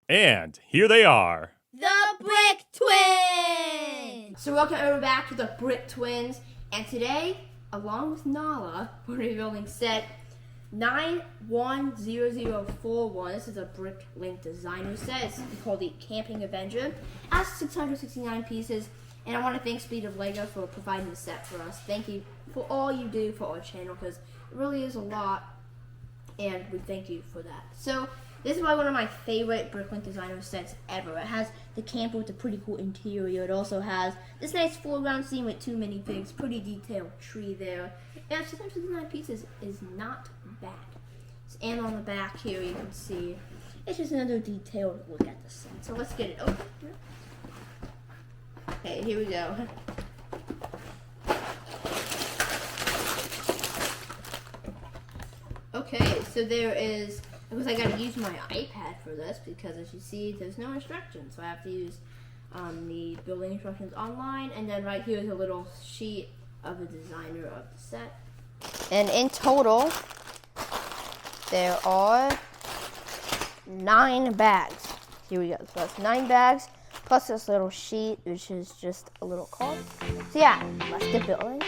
And here they are. The Brick Twins! So welcome everyone back to the Brick Twins, and today, along with Nala, we're rebuilding set 910041. This is a Bricklink designer set. It's called the Camping Avenger. It has 669 pieces, and I want to thank Speed of Lego for providing the set for us. Thank you for all you do for our channel, because it really is a lot, and we thank you for that. So this is probably one of my favorite Bricklink designer sets ever. It has the camper with a pretty cool interior. It also has this nice foreground scene with 2 minifigs, pretty detailed tree there. And 669 pieces is not bad. And on the back here you can see, it's just another detailed look at the set. So let's get it open. Okay, here we go. Okay, so there is, because I gotta use my iPad for this, because as you see, there's no instructions. So I have to use the building instructions online, and then right here is a little sheet of the designer of the set. And in total, there are 9 bags. Here we go. So that's 9 bags, plus this little sheet, which is just a little card. So yeah, let's get building.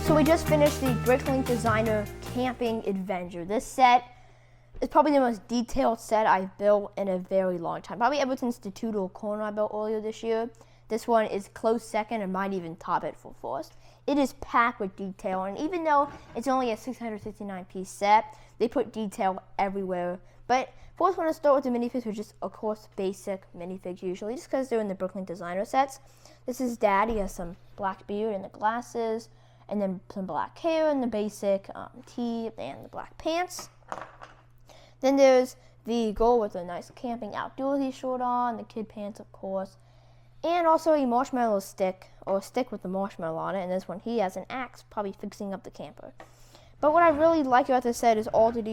So we just finished the Bricklink Designer Camping Adventure. This set is probably the most detailed set I've built in a very long time. Probably ever since the two-door corner I built earlier this year. This one is close second and might even top it for first. It is packed with detail, and even though it's only a 669-piece set, they put detail everywhere. But first, I want to start with the minifigs, which is, of course, basic minifigs usually, just because they're in the Bricklink Designer sets. This is Dad. He has some black beard and the glasses, and then some black hair and the basic tee and the black pants. Then there's the girl with a nice camping outdoorsy shirt on, the kid pants, of course, and also a marshmallow stick, or a stick with the marshmallow on it, and this one he has an axe, probably fixing up the camper. But what I really like about this set is all the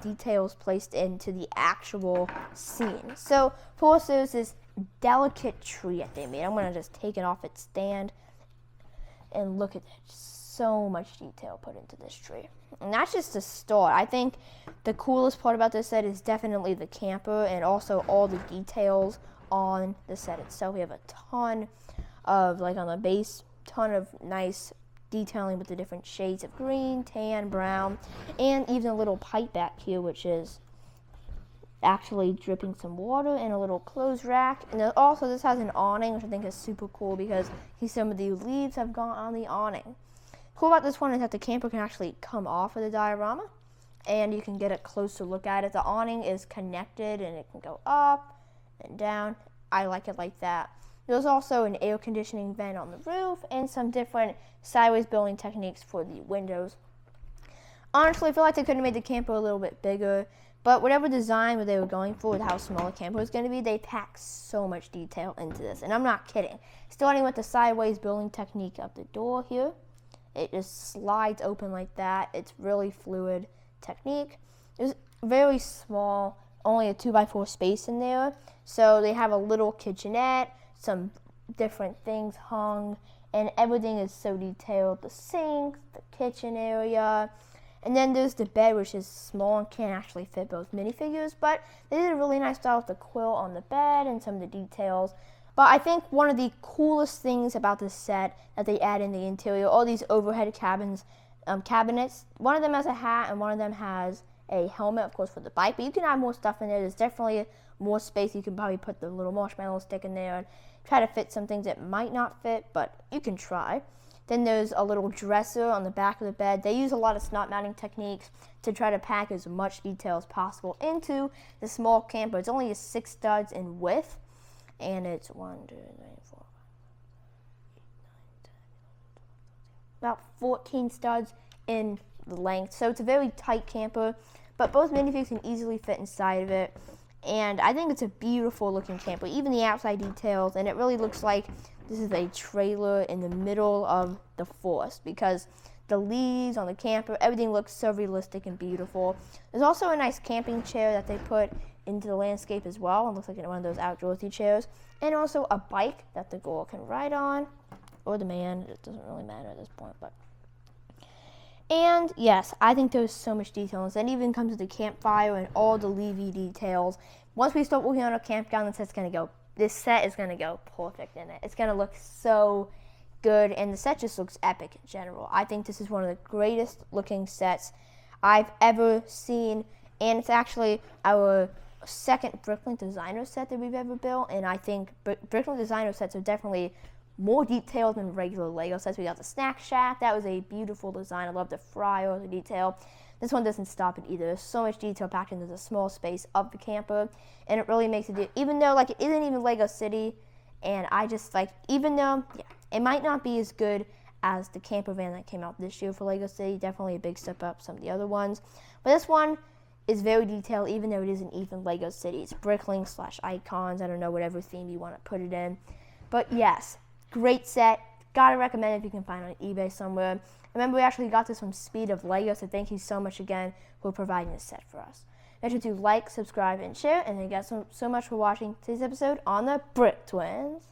details placed into the actual scene. So first there's this delicate tree that they made. I'm going to just take it off its stand. And look at that, so much detail put into this tree. And that's just the start. I think the coolest part about this set is definitely the camper and also all the details on the set itself. We have a ton of, like on the base, ton of nice detailing with the different shades of green, tan, brown, and even a little pipe back here, which is actually dripping some water, and a little clothes rack. And then also this has an awning, which I think is super cool because some of the leaves have gone on the awning. Cool about this one is that the camper can actually come off of the diorama and you can get a closer look at it. The awning is connected and it can go up and down. I like it like that. There's also an air conditioning vent on the roof and some different sideways building techniques for the windows. Honestly, I feel like they could have made the camper a little bit bigger. But whatever design they were going for with how small the camper was going to be, they packed so much detail into this. And I'm not kidding. Starting with the sideways building technique of the door here, It just slides open like that. It's really fluid technique. It's very small, only a 2x4 space in there. So they have a little kitchenette, some different things hung, and everything is so detailed. The sink, the kitchen area, and then there's the bed, which is small and can't actually fit both minifigures, but they did a really nice job with the quilt on the bed and some of the details. But I think one of the coolest things about this set that they add in the interior, all these overhead cabinets. One of them has a hat and one of them has a helmet, of course, for the bike. But you can add more stuff in there. There's definitely more space. You can probably put the little marshmallow stick in there and try to fit some things that might not fit, but you can try. Then there's a little dresser on the back of the bed. They use a lot of snot mounting techniques to try to pack as much detail as possible into the small camper. It's only 6 studs in width, and it's 1, 2, 3, 4, 5, 6, 7, 8, 9, 10, 11, 12, 13, about 14 studs in the length. So it's a very tight camper, but both minifigs can easily fit inside of it. And I think it's a beautiful looking camper, even the outside details, and it really looks like this is a trailer in the middle of the forest because the leaves on the camper, everything looks so realistic and beautiful. There's also a nice camping chair that they put into the landscape as well. It looks like one of those outdoorsy chairs. And also a bike that the girl can ride on, or the man, it doesn't really matter at this point. And yes, I think there's so much detail. And it even comes with the campfire and all the Levy details. Once we start working on a campground, this set is gonna go perfect in it. It's gonna look so good, and the set just looks epic in general. I think this is one of the greatest looking sets I've ever seen, and it's actually our second Bricklink designer set that we've ever built, and I think Bricklink designer sets are definitely more detailed than regular Lego sets. We got the snack shack. That was a beautiful design. I love the fryer, the detail. This one doesn't stop it either. There's so much detail packed into the small space of the camper, and it really makes it, even though it isn't even Lego City, and I just even though, it might not be as good as the camper van that came out this year for Lego City, definitely a big step up some of the other ones, but this one is very detailed, even though it isn't even Lego City. It's Bricklink / icons, I don't know, whatever theme you want to put it in. But yes, great set. Gotta recommend it if you can find it on eBay somewhere. Remember, we actually got this from Speed of Lego, so thank you so much again for providing this set for us. Make sure to like, subscribe, and share, and thank you guys so much for watching today's episode on the Brick Twins.